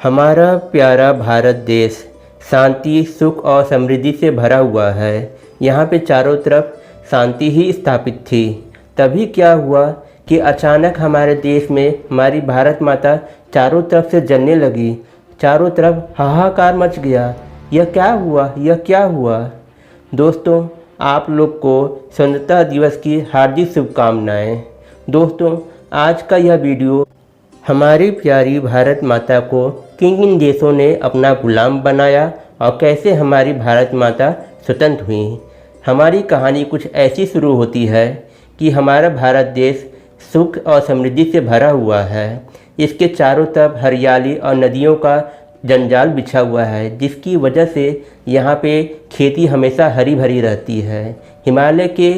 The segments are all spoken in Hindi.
हमारा प्यारा भारत देश शांति, सुख और समृद्धि से भरा हुआ है। यहाँ पे चारों तरफ शांति ही स्थापित थी। तभी क्या हुआ कि अचानक हमारे देश में हमारी भारत माता चारों तरफ से जलने लगी। चारों तरफ हाहाकार मच गया। यह क्या हुआ, यह क्या हुआ? दोस्तों, आप लोग को स्वतंत्रता दिवस की हार्दिक शुभकामनाएं। दोस्तों, आज का यह वीडियो हमारी प्यारी भारत माता को किन किन देशों ने अपना गुलाम बनाया और कैसे हमारी भारत माता स्वतंत्र हुई। हमारी कहानी कुछ ऐसी शुरू होती है कि हमारा भारत देश सुख और समृद्धि से भरा हुआ है। इसके चारों तरफ हरियाली और नदियों का जंजाल बिछा हुआ है, जिसकी वजह से यहाँ पे खेती हमेशा हरी भरी रहती है। हिमालय के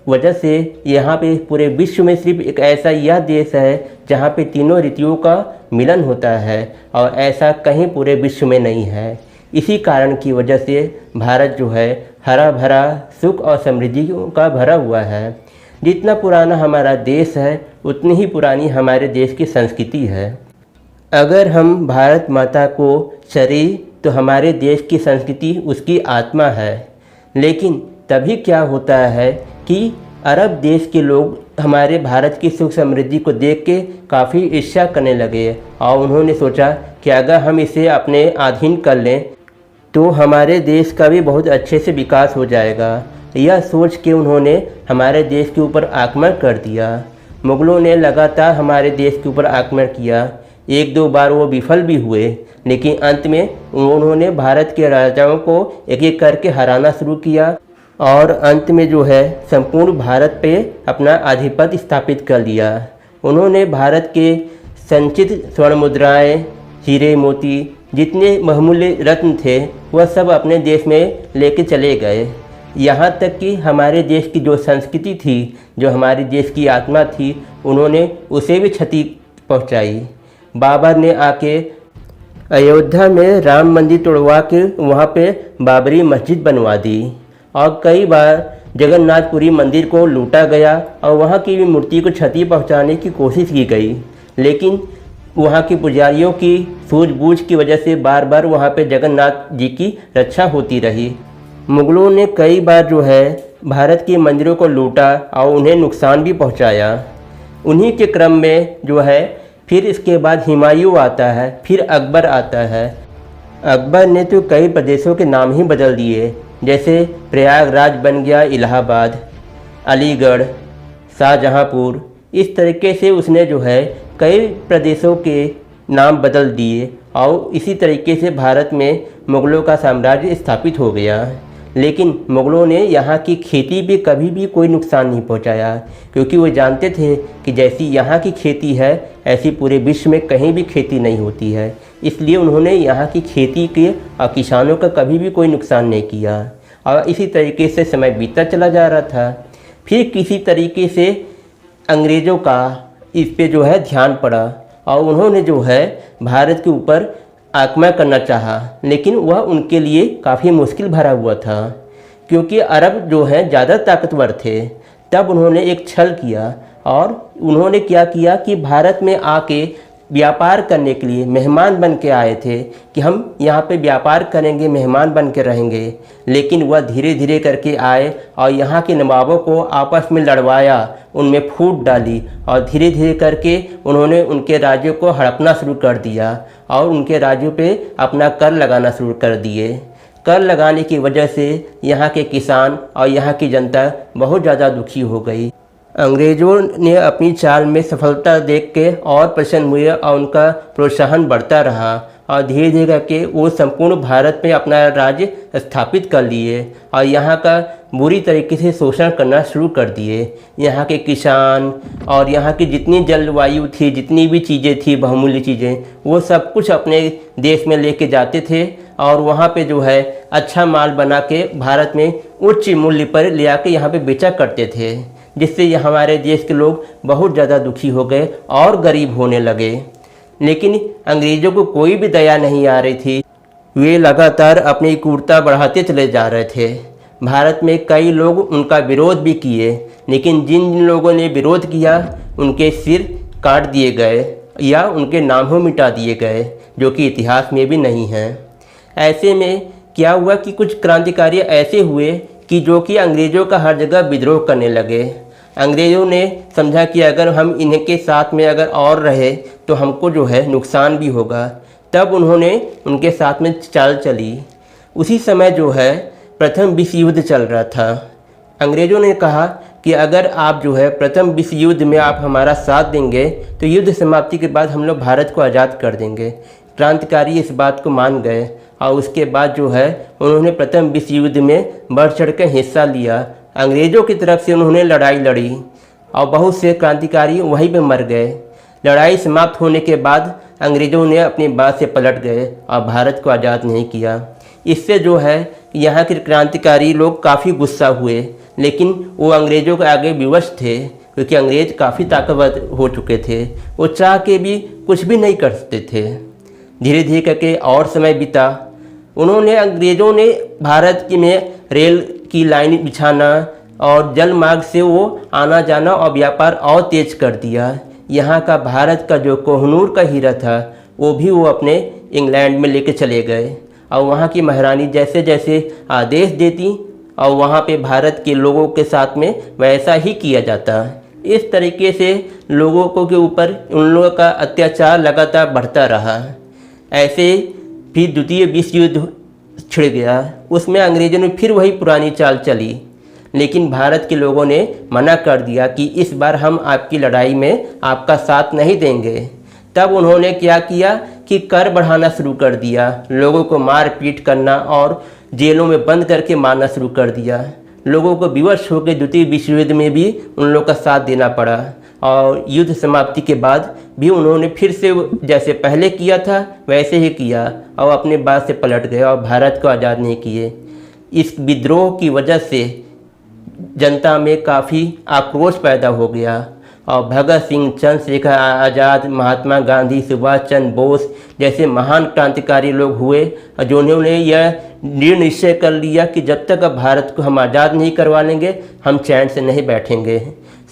वजह से यहाँ पे पूरे विश्व में सिर्फ एक ऐसा यह देश है जहाँ पे तीनों ऋतुओं का मिलन होता है और ऐसा कहीं पूरे विश्व में नहीं है। इसी कारण की वजह से भारत जो है हरा भरा, सुख और समृद्धि का भरा हुआ है। जितना पुराना हमारा देश है उतनी ही पुरानी हमारे देश की संस्कृति है। अगर हम भारत माता को शरीर तो हमारे देश की संस्कृति उसकी आत्मा है। लेकिन तभी क्या होता है कि अरब देश के लोग हमारे भारत की सुख समृद्धि को देख के काफ़ी ईर्ष्या करने लगे और उन्होंने सोचा कि अगर हम इसे अपने अधीन कर लें तो हमारे देश का भी बहुत अच्छे से विकास हो जाएगा। यह सोच के उन्होंने हमारे देश के ऊपर आक्रमण कर दिया। मुग़लों ने लगातार हमारे देश के ऊपर आक्रमण किया। एक दो बार वो विफल भी हुए, लेकिन अंत में उन्होंने भारत के राजाओं को एक एक करके हराना शुरू किया और अंत में जो है संपूर्ण भारत पे अपना आधिपत्य स्थापित कर लिया। उन्होंने भारत के संचित स्वर्ण मुद्राएँ, हीरे मोती, जितने बहुमूल्य रत्न थे वह सब अपने देश में लेके चले गए। यहाँ तक कि हमारे देश की जो संस्कृति थी, जो हमारे देश की आत्मा थी, उन्होंने उसे भी क्षति पहुँचाई। बाबर ने आके अयोध्या में राम मंदिर तोड़वा के वहाँ पे बाबरी मस्जिद बनवा दी और कई बार जगन्नाथपुरी मंदिर को लूटा गया और वहाँ की भी मूर्ति को क्षति पहुँचाने की कोशिश की गई। लेकिन वहाँ के पुजारियों की सूझबूझ की वजह से बार बार वहाँ पे जगन्नाथ जी की रक्षा होती रही। मुग़लों ने कई बार जो है भारत के मंदिरों को लूटा और उन्हें नुकसान भी पहुँचाया। उन्हीं के क्रम में जो है फिर इसके बाद हुमायूं आता है, फिर अकबर आता है। अकबर ने तो कई प्रदेशों के नाम ही बदल दिए, जैसे प्रयागराज बन गया इलाहाबाद, अलीगढ़, शाहजहाँपुर। इस तरीके से उसने जो है कई प्रदेशों के नाम बदल दिए और इसी तरीके से भारत में मुग़लों का साम्राज्य स्थापित हो गया। लेकिन मुग़लों ने यहाँ की खेती भी कभी भी कोई नुकसान नहीं पहुँचाया, क्योंकि वो जानते थे कि जैसी यहाँ की खेती है ऐसी पूरे विश्व में कहीं भी खेती नहीं होती है। इसलिए उन्होंने यहाँ की खेती के और किसानों का कभी भी कोई नुकसान नहीं किया और इसी तरीके से समय बीतता चला जा रहा था। फिर किसी तरीके से अंग्रेज़ों का इस पे जो है ध्यान पड़ा और उन्होंने जो है भारत के ऊपर आक्रमण करना चाहा, लेकिन वह उनके लिए काफ़ी मुश्किल भरा हुआ था, क्योंकि अरब जो हैं ज़्यादा ताकतवर थे। तब उन्होंने एक छल किया और उन्होंने क्या किया कि भारत में आके व्यापार करने के लिए मेहमान बन के आए थे कि हम यहाँ पे व्यापार करेंगे, मेहमान बन के रहेंगे। लेकिन वह धीरे धीरे करके आए और यहाँ के नवाबों को आपस में लड़वाया, उनमें फूट डाली और धीरे धीरे करके उन्होंने उनके राज्यों को हड़पना शुरू कर दिया और उनके राज्यों पे अपना कर लगाना शुरू कर दिए। कर लगाने की वजह से यहाँ के किसान और यहाँ की जनता बहुत ज़्यादा दुखी हो गई। अंग्रेज़ों ने अपनी चाल में सफलता देख के और प्रसन्न हुए और उनका प्रोत्साहन बढ़ता रहा और धीरे धीरे करके वो संपूर्ण भारत में अपना राज्य स्थापित कर लिए और यहाँ का बुरी तरीके से शोषण करना शुरू कर दिए। यहाँ के किसान और यहाँ की जितनी जलवायु थी, जितनी भी चीज़ें थी, बहुमूल्य चीज़ें, वो सब कुछ अपने देश में लेके जाते थे और वहाँ पे जो है अच्छा माल बना के भारत में उच्च मूल्य पर ले आके यहाँ पे बेचा करते थे, जिससे हमारे देश के लोग बहुत ज़्यादा दुखी हो गए और गरीब होने लगे। लेकिन अंग्रेज़ों को कोई भी दया नहीं आ रही थी। वे लगातार अपनी क्रूरता बढ़ाते चले जा रहे थे। भारत में कई लोग उनका विरोध भी किए, लेकिन जिन जिन लोगों ने विरोध किया उनके सिर काट दिए गए या उनके नाम ही मिटा दिए गए। जो कि इतिहास में भी नहीं हैं। ऐसे में क्या हुआ कि कुछ क्रांतिकारी ऐसे हुए कि जो कि अंग्रेज़ों का हर जगह विद्रोह करने लगे। अंग्रेज़ों ने समझा कि अगर हम इनके साथ में अगर और रहे तो हमको जो है नुकसान भी होगा। तब उन्होंने उनके साथ में चाल चली। उसी समय जो है प्रथम विश्व युद्ध चल रहा था। अंग्रेज़ों ने कहा कि अगर आप जो है प्रथम विश्व युद्ध में आप हमारा साथ देंगे तो युद्ध समाप्ति के बाद हम लोग भारत को आज़ाद कर देंगे। क्रांतिकारी इस बात को मान गए और उसके बाद जो है उन्होंने प्रथम विश्व युद्ध में बढ़ चढ़ कर हिस्सा लिया। अंग्रेज़ों की तरफ से उन्होंने लड़ाई लड़ी और बहुत से क्रांतिकारी वहीं पे मर गए। लड़ाई समाप्त होने के बाद अंग्रेज़ों ने अपनी बात से पलट गए और भारत को आज़ाद नहीं किया। इससे जो है यहाँ के क्रांतिकारी लोग काफ़ी गुस्सा हुए, लेकिन वो अंग्रेज़ों के आगे विवश थे क्योंकि अंग्रेज़ काफ़ी ताकतवर हो चुके थे। वो चाह के भी कुछ भी नहीं कर सकते थे। धीरे धीरे करके और समय बीता। अंग्रेज़ों ने भारत में रेल की लाइन बिछाना और जल मार्ग से वो आना जाना और व्यापार और तेज कर दिया। यहाँ का भारत का जो कोहिनूर का हीरा था वो भी वो अपने इंग्लैंड में लेके चले गए और वहाँ की महारानी जैसे जैसे आदेश देती और वहाँ पे भारत के लोगों के साथ में वैसा ही किया जाता। इस तरीके से लोगों को के ऊपर उन लोगों का अत्याचार लगातार बढ़ता रहा। ऐसे फिर द्वितीय विश्व युद्ध छिड़ गया। उसमें अंग्रेज़ों ने फिर वही पुरानी चाल चली, लेकिन भारत के लोगों ने मना कर दिया कि इस बार हम आपकी लड़ाई में आपका साथ नहीं देंगे। तब उन्होंने क्या किया कि कर बढ़ाना शुरू कर दिया, लोगों को मार पीट करना और जेलों में बंद करके मारना शुरू कर दिया। लोगों को विवश होकर द्वितीय विश्व युद्ध में भी उन लोगों का साथ देना पड़ा और युद्ध समाप्ति के बाद भी उन्होंने फिर से जैसे पहले किया था वैसे ही किया और अपने बात से पलट गए और भारत को आज़ाद नहीं किए। इस विद्रोह की वजह से जनता में काफ़ी आक्रोश पैदा हो गया और भगत सिंह, चंद्रशेखर आज़ाद, महात्मा गांधी, सुभाष चंद्र बोस जैसे महान क्रांतिकारी लोग हुए जिन्होंने यह दृढ़ निश्चय कर लिया कि जब तक अब भारत को हम आज़ाद नहीं करवा लेंगे हम चैन से नहीं बैठेंगे।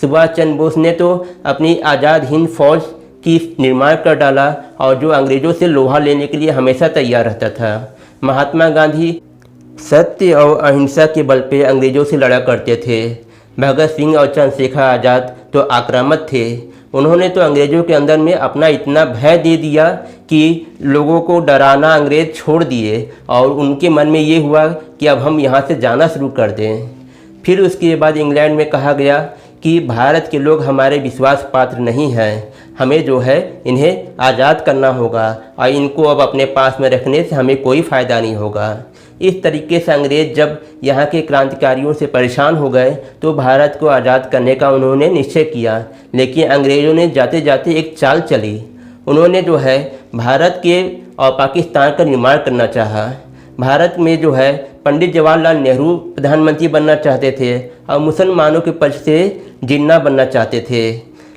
सुभाष चंद्र बोस ने तो अपनी आज़ाद हिंद फौज की निर्माण कर डाला और जो अंग्रेज़ों से लोहा लेने के लिए हमेशा तैयार रहता था। महात्मा गांधी सत्य और अहिंसा के बल पे अंग्रेज़ों से लड़ा करते थे। भगत सिंह और चंद्रशेखर आज़ाद तो आक्रामक थे। उन्होंने तो अंग्रेज़ों के अंदर में अपना इतना भय दे दिया कि लोगों को डराना अंग्रेज़ छोड़ दिए और उनके मन में ये हुआ कि अब हम यहाँ से जाना शुरू कर दें। फिर उसके बाद इंग्लैंड में कहा गया कि भारत के लोग हमारे विश्वास पात्र नहीं हैं, हमें जो है इन्हें आज़ाद करना होगा और इनको अब अपने पास में रखने से हमें कोई फ़ायदा नहीं होगा। इस तरीके से अंग्रेज़ जब यहाँ के क्रांतिकारियों से परेशान हो गए तो भारत को आज़ाद करने का उन्होंने निश्चय किया, लेकिन अंग्रेज़ों ने जाते जाते एक चाल चली। उन्होंने जो है भारत के और पाकिस्तान का निर्माण करना चाहा। भारत में जो है पंडित जवाहरलाल नेहरू प्रधानमंत्री बनना चाहते थे और मुसलमानों के पक्ष से जिन्ना बनना चाहते थे,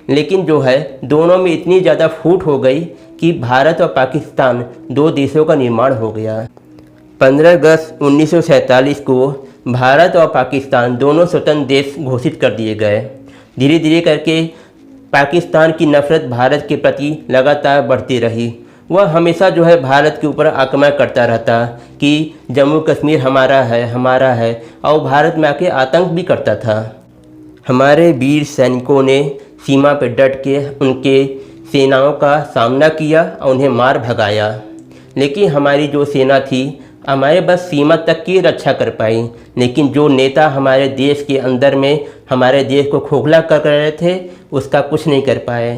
लेकिन जो है दोनों में इतनी ज़्यादा फूट हो गई कि भारत और पाकिस्तान दो देशों का निर्माण हो गया। 15 अगस्त 1947 को भारत और पाकिस्तान दोनों स्वतंत्र देश घोषित कर दिए गए। धीरे धीरे करके पाकिस्तान की नफ़रत भारत के प्रति लगातार बढ़ती रही। वह हमेशा जो है भारत के ऊपर आक्रमण करता रहता कि जम्मू कश्मीर हमारा है और भारत में आके आतंक भी करता था। हमारे वीर सैनिकों ने सीमा पर डट के उनके सेनाओं का सामना किया और उन्हें मार भगाया, लेकिन हमारी जो सेना थी हमारे बस सीमा तक की रक्षा कर पाई, लेकिन जो नेता हमारे देश के अंदर में हमारे देश को खोखला कर रहे थे उसका कुछ नहीं कर पाए।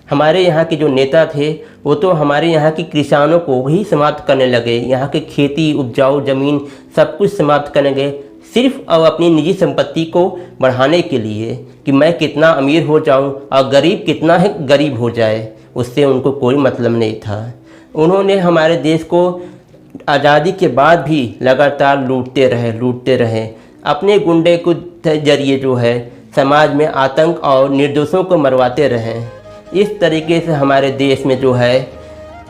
हमारे यहाँ के जो नेता थे वो तो हमारे यहाँ की किसानों को ही समाप्त करने लगे, यहाँ के खेती उपजाऊ ज़मीन सब कुछ समाप्त करने गए, सिर्फ अब अपनी निजी संपत्ति को बढ़ाने के लिए कि मैं कितना अमीर हो जाऊं और गरीब कितना है गरीब हो जाए, उससे उनको कोई मतलब नहीं था। उन्होंने हमारे देश को आज़ादी के बाद भी लगातार लूटते रहे। अपने गुंडे को जरिए जो है समाज में आतंक और निर्दोषों को मरवाते रहे। इस तरीके से हमारे देश में जो है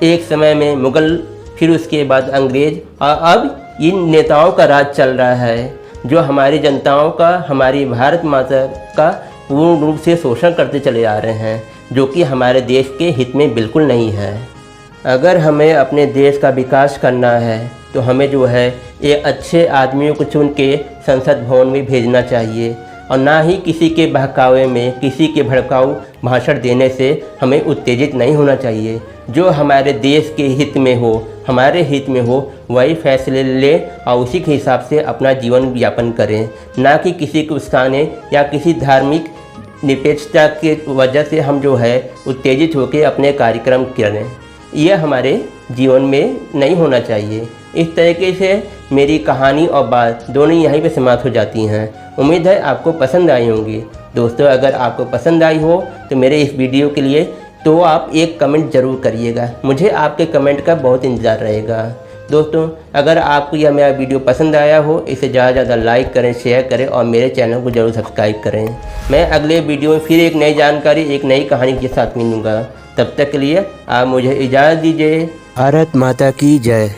एक समय में मुग़ल, फिर उसके बाद अंग्रेज़ और अब इन नेताओं का राज चल रहा है जो हमारी जनताओं का, हमारी भारत माता का पूर्ण रूप से शोषण करते चले आ रहे हैं, जो कि हमारे देश के हित में बिल्कुल नहीं है। अगर हमें अपने देश का विकास करना है तो हमें जो है ये अच्छे आदमियों को चुन के संसद भवन में भेजना चाहिए और ना ही किसी के बहकावे में, किसी के भड़काऊ भाषण देने से हमें उत्तेजित नहीं होना चाहिए। जो हमारे देश के हित में हो, हमारे हित में हो, वही फैसले ले और उसी के हिसाब से अपना जीवन यापन करें, ना कि किसी को उकसाने या किसी धार्मिक निरपेक्षता के वजह से हम जो है उत्तेजित होकर अपने कार्यक्रम करें। यह हमारे जीवन में नहीं होना चाहिए। इस तरीके से मेरी कहानी और बात दोनों यहीं पे समाप्त हो जाती हैं। उम्मीद है आपको पसंद आई होंगी। दोस्तों, अगर आपको पसंद आई हो तो मेरे इस वीडियो के लिए तो आप एक कमेंट ज़रूर करिएगा। मुझे आपके कमेंट का बहुत इंतज़ार रहेगा। दोस्तों, अगर आपको यह मेरा वीडियो पसंद आया हो, इसे ज़्यादा से ज़्यादा लाइक करें, शेयर करें और मेरे चैनल को ज़रूर सब्सक्राइब करें। मैं अगले वीडियो में फिर एक नई जानकारी, एक नई कहानी के साथ मिलूँगा। तब तक के लिए आप मुझे इजाज़त दीजिए। भारत माता की जय।